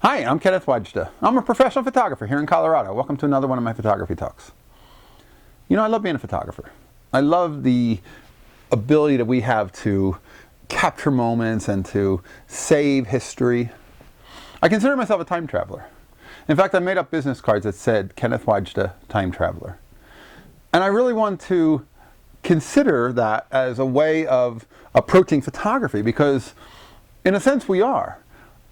Hi, I'm Kenneth Wajda. I'm a professional photographer here in Colorado. Welcome to another one of my photography talks. You know, I love being a photographer. I love the ability that we have to capture moments and to save history. I consider myself a time traveler. In fact, I made up business cards that said Kenneth Wajda, Time Traveler. And I really want to consider that as a way of approaching photography because, in a sense, we are.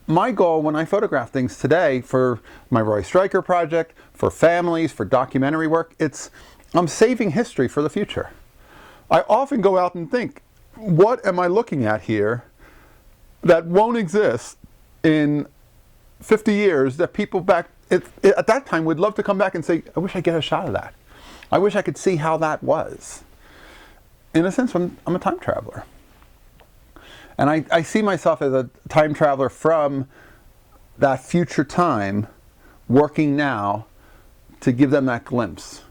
My goal when I photograph things today for my Stryker Project, for families, for documentary work, I'm saving history for the future. I often go out and think, what am I looking at here that won't exist in 50 years that people back at that time would love to come back and say, I wish I get a shot of that. I wish I could see how that was. In a sense, I'm a time traveler. And I see myself as a time traveler from that future time, working now to give them that glimpse.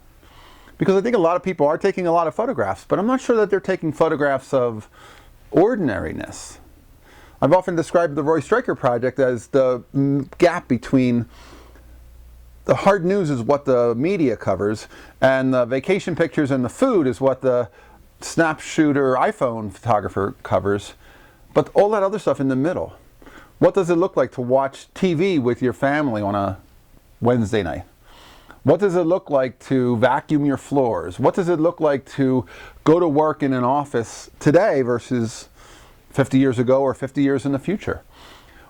Because I think a lot of people are taking a lot of photographs, but I'm not sure that they're taking photographs of ordinariness. I've often described the Stryker Project as the gap between the hard news is what the media covers, and the vacation pictures and the food is what the snap shooter iPhone photographer covers. But all that other stuff in the middle. What does it look like to watch TV with your family on a Wednesday night? What does it look like to vacuum your floors? What does it look like to go to work in an office today versus 50 years ago or 50 years in the future?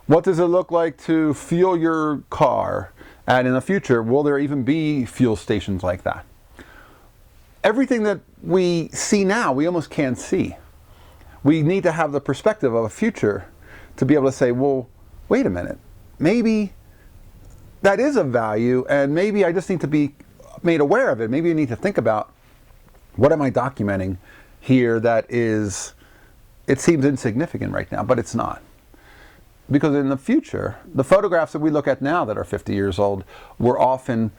What does it look like to fuel your car? And in the future, will there even be fuel stations like that? Everything that we see now, we almost can't see. We need to have the perspective of a future to be able to say, well, wait a minute, maybe that is of value and maybe I just need to be made aware of it. Maybe I need to think about what am I documenting here that is, it seems insignificant right now, but it's not. Because in the future, the photographs that we look at now that are 50 years old, we're often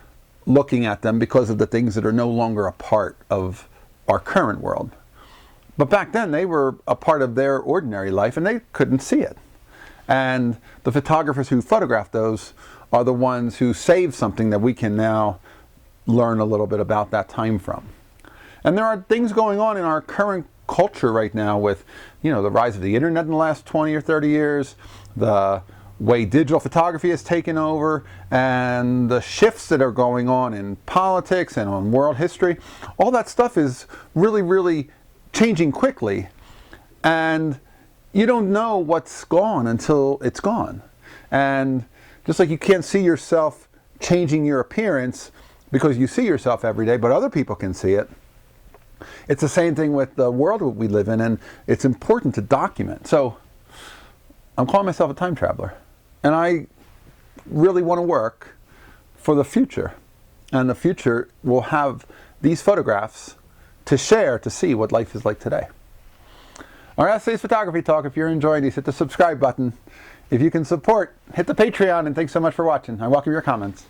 looking at them because of the things that are no longer a part of our current world. But back then, they were a part of their ordinary life, and they couldn't see it. And the photographers who photographed those are the ones who saved something that we can now learn a little bit about that time from. And there are things going on in our current culture right now with, the rise of the internet in the last 20 or 30 years, the way digital photography has taken over, and the shifts that are going on in politics and on world history. All that stuff is really, really changing quickly, and you don't know what's gone until it's gone. And just like you can't see yourself changing your appearance because you see yourself every day, but other people can see it. It's the same thing with the world that we live in, and it's important to document. So I'm calling myself a time traveler, and I really want to work for the future, and the future will have these photographs to share, to see what life is like today. All right, that's today's photography talk. If you're enjoying these, hit the subscribe button. If you can support, hit the Patreon, and thanks so much for watching. I welcome your comments.